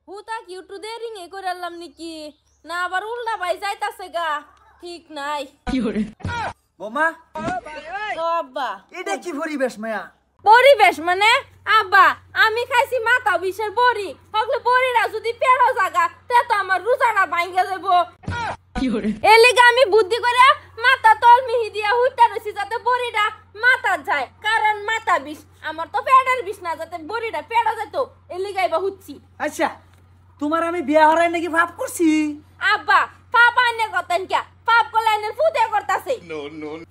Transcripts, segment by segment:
হুতা কি একটু দেরি এ করলাম নাকি না আবার উল্টা ভাই যাইতাছে গা ঠিক নাই বোমা ও আব্বা এটা কি পরিবেশ মায়া পরিবেশ মানে আব্বা আমি খাইছি মাথা বিষের বড়ি হগলে বড়িরা যদি পেড়ো জাগা তে তো আমার রোজাটা ভাঙ্গা যাবো এলিগা আমি বুদ্ধি করে মাথা তল মিহি দিয়া হুইতা রইছি যাতে বড়িটা মাথা যায় কারণ মাথা বিষ আমার তো পেড়ের বিষ না যাতে বড়িটা পেড়ো যেত এলিগাই বা হুচ্ছি আচ্ছা তোমার আমি বিয়া হরাই নাকি ভাব করছি আব্বা পাপ আনে কতেন কে পাপ কলাইনের ফুদে করতাছে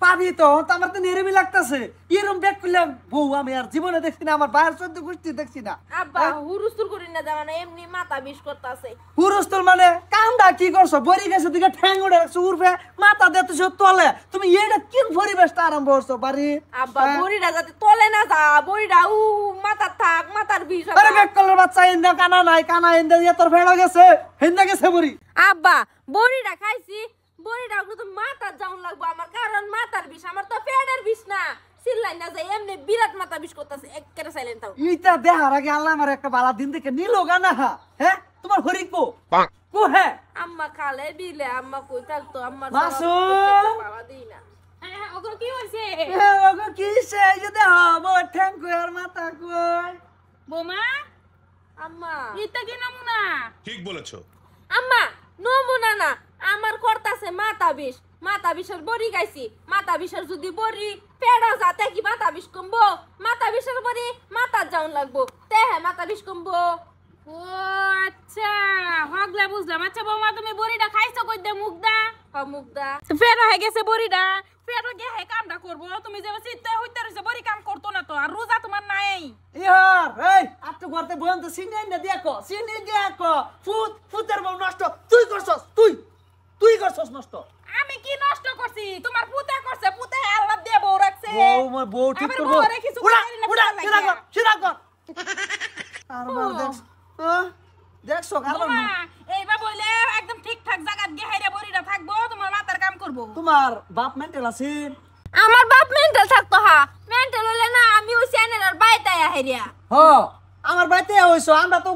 পাবি তো আমার তো নেরেমি লাগতাছে এরম ব্যাগ করলাম বউ আমি আর জীবনে দেখছি না আমার বাইরের চোদ্দ গোষ্ঠী দেখছি না আব্বা হুরুস্তুর করি না জানা এমনি মাথা বিষ করতাছে হুরস্তল মানে কামডা কি করছো বড়ি গেছে দিকে ঠ্যাং উড়ে রাখছো উড়বে মাথা দিতেছো তলে তুমি এটা কি পরিবেশটা আরম্ভ করছো বাড়ি আব্বা বড়িটা যাতে তলে না যা বড়িটা মাথা থাক মাথার বিষ আরে ব্যাগ কলার বাচ্চা ইন্দা কানা নাই কানা ইন্দা দিয়ে তোর ফেড়া গেছে হিন্দা গেছে বড়ি আব্বা বড়িটা খাইছি বড়িটা তো মাথার যাউন লাগবো আমার কারণ মাথার বিষ আমার তো পেটের বিষ না সিল্লাই না যায় এমনি বিরাট মাথা বিষ করতেছে একেবারে সাইলেন্ট থাও ইটা দেহার আগে আল্লাহ আমার একটা বালা দিন থেকে নিলো গানা হ্যাঁ তোমার হরি কো কো হ্যাঁ আম্মা খালে বিলে আম্মা কই থাকতো আম্মার মাসুম বাবা দেই না হ্যাঁ ওগো কি হইছে ওগো কি সে এই যে দেহ বউ ঠ্যাং কই আর মাথা কই বোমা আম্মা এটা কি নমুনা ঠিক বলেছো আম্মা নমুনা না আমার করতাছে মাথা বিষের বড়ি গাইছি মাথা বিষের যদি বড়ি পেড়া যাতে কি মাথা বিষ কমবো মাথা বিষের বড়ি মাথা যাউন লাগবো তে হ্যাঁ মাথা বিষ কমবো ও আচ্ছা হগলা বুঝলাম আচ্ছা বৌমা তুমি বড়িটা খাইছো কই দে মুগদা মুগদা ফের হয়ে গেছে বড়িটা ফের গে হে কামটা করবো তুমি যে চিত্তে হইতে রইছে বড়ি কাম করতো না তো আর রোজা তোমার নাই ইয়ার এই আটটু করতে বন্ধ সিনে না দেখো সিনে দেখো ফুতের বউ নষ্ট তুই করছস তুই করছস নষ্ট আমি কি নষ্ট করছি তোমার পুতা করছে পুতা আল্লাহ দিয়ে বউ রাখছে বউ ঠিক করবো উড়া সিরা কর আর মার দেখ দেখছো কারণ এইবা বলে একদম ঠিকঠাক জায়গা গেহাইরা বড়িটা থাকবো তোমার মাথার কাম করব তোমার বাপ মেন্টাল আছে আমার বাপ মেন্টাল থাকতো হা মেন্টাল হলে না আমি ওই চ্যানেলের বাইতাই আহেরিয়া হ আমার বাইতে হইছো আমরা তো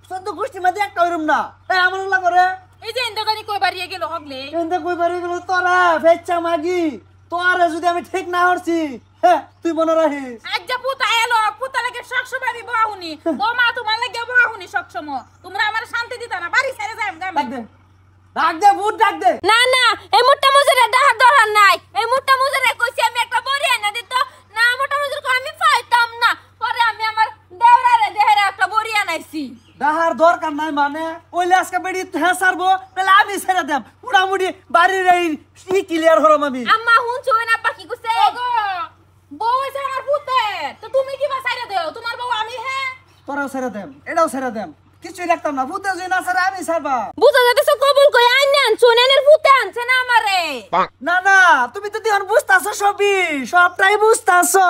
সদ্য গোষ্ঠী মধ্যে একটা হইরম না এই আমার উল্লা করে এই যে ইন্দাদানি কই বাড়িয়ে গেল হগলে এনতে কই বাড়ি গেল তোরা বেচ্চা মাগি তোরে যদি আমি ঠিক না হরছি হ্যাঁ তুই মনে রাখিস আজ্জা পুতা এলো পুতা লাগে সবসময় আমি বাহুনি ও মা তোমার লাগে বাহুনি সবসময় তোমরা আমার শান্তি দিতা না বাড়ি ছেড়ে যাই আমি ডাক দে ভূত ডাক দে না না এই মোটা মুজরে ডাহার দরকার নাই এই মোটা মুজরে কইছি আমি একটা বড়ি এনে দিত না মোটা মুজরে কো আমি পাইতাম না পরে আমি আমার দেওরারে দেহরে একটা বড়ি আনাইছি ডাহার দরকার নাই মানে ওইলে আজকে বেড়ি হ্যাঁ সারবো তাহলে আমি ছেড়ে দেব মোটামুটি বাড়ির এই ক্লিয়ার হরম আমি আম্মা হুনছো না পাখি কইছে ওগো বউ হইছে আমার পুতে তো তুমি কি বাসাইরা দেও তোমার বউ আমি হ্যাঁ তোরাও ছেড়ে দেম এটাও ছেড়ে দেম কিছুই রাখতাম না ভূতে যদি না ছাড়ে আমি ছাড়বা বুঝা যাইতেছে কবুল কই আইনেন সোনেনের পুতে আনছে না আমারে না না তুমি তো দিন বুঝতাছো সবটাই বুঝতাছো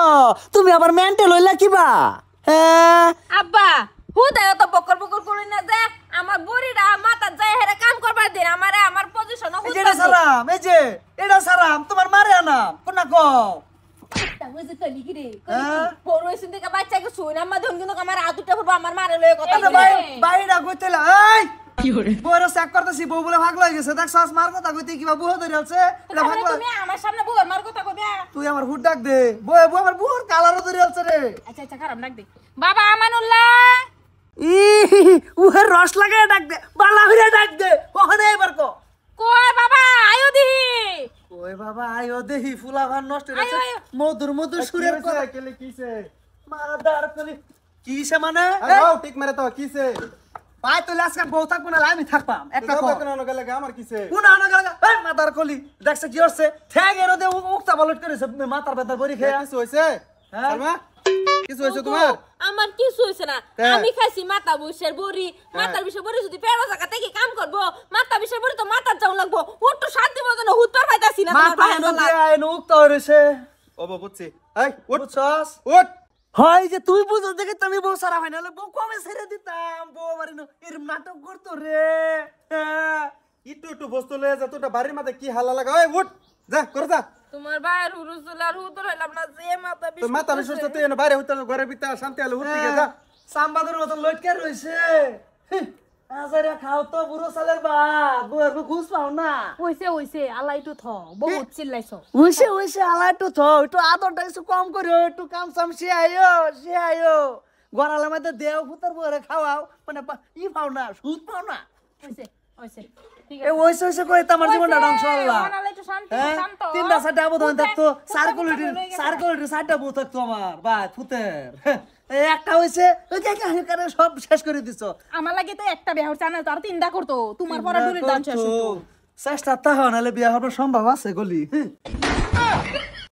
তুমি আবার মেন্টাল হইলা কিবা হ্যাঁ আব্বা হুদায় তো বকর বকর করি না যে আমার বুড়িটা মাথা যায় হেরে কাম করবার দিন আমারে আমার পজিশন এটা সারাম এই যে এটা সারাম তোমার মারে আনাম কোনা কও তাহলে তো লিগিরে বড় হইছিন থেকে বাচ্চাকে শুই না মা ধন কিন্তু আমার আদুটা ফুরবা আমার মারে লয়ে কথা বাইরা কইতেলা এই কি হরে বড় চেক করতেছি বউ বলে ভাগ লই গেছে দেখ সস মার কথা কইতে কিবা বউ ধরে আছে এটা ভাগ তুমি আমার সামনে বউর মার কথা কইবা তুই আমার হুড ডাক দে বউ আমার বউর কালারও ধরে আছে রে আচ্ছা আচ্ছা খারাপ ডাক দে বাবা আমানুল্লাহ ই উহে রস লাগায় ডাক দে বালা হইরা ডাক দে ওখানে এবার কো কই বাবা আয়ো দিহি ওই বাবা আয়ো দেহি ফুলা ভান নষ্ট হইছে মধুর সুরের কথা কেলে কিছে মাদার কলি কিছে মানে আও ঠিক মারে তো কিছে পাই তো লাসকা বউ থাকবো না আমি থাকবাম একটা তো কো কোন গেলে আমার কিছে কোন আনো গেল এই মাদার কলি দেখছ কি হচ্ছে ঠ্যাং এর দে উক্তা বলট করেছে মাথার বেদার বড়ি খেয়া কিছু হইছে হ্যাঁ? শর্মা কিছু হইছে তোমার আমার কিছু হইছে না আমি খাইছি মাথা বসের বড়ি মাথার বিষে বড়ি যদি পেড়া জায়গাতে কি কাম করব মাথা বিষে বড়ি তো মাথার যাও লাগবো ওট্টু শান্তি মতন হুতর পাইতাছি না তোমার মাথা এনো দে এনো উক্তা হইছে ও বাবা বুঝছি এই উঠ বুঝছস উঠ হয় যে তুই বুঝো দেখে তুমি বউ সারা হয় নালে বউ কবে ছেড়ে দিতাম বউ মারিনো এর নাটক করতো রে একটু বস্তু লয়ে যা তোটা বাড়ির মাঝে কি হালা লাগা ওই উঠ যা করে যা তোমার বাইর হুরুসুলার হুতর হইলাম না যে মাথা তোর মাথা বিশুস তুই এনে বাইরে হইতে ঘরের ভিতরে শান্তি আলো উঠতে যা সাম্বাদের মতন লটকে রইছে আজারে খাও তো বুড়ো সালের বাপ বুয়ার ঘুষ পাও না হইছে আল্লাহ একটু থ বহুত চিল্লাইছো হইছে আলা একটু থ একটু আদরটা একটু কম করো একটু কাম সাম শিয়াইও গড়ালে মধ্যে দেও ফুতার বরে খাওয়াও মানে ই পাও না সুদ পাও না হইছে ঠিক এ ওইসে কই তোমার জীবনটা ধ্বংস হল্লা আল্লাহ একটু শান্ত হ্যাঁ শান্ত তিনটা চারটা অবদান থাকতো সার্কুলেটর চারটা বউ থাকতো আমার বা ফুতের এই একটা হইছে ওই যে সব শেষ করে দিছো আমার লাগে তো একটা বিয়া হচ্ছে না তার তিনটা করতো তোমার পরে দূরে দান শেষ হতো চেষ্টা তা হয় নাহলে বিয়া হবার সম্ভব আছে গলি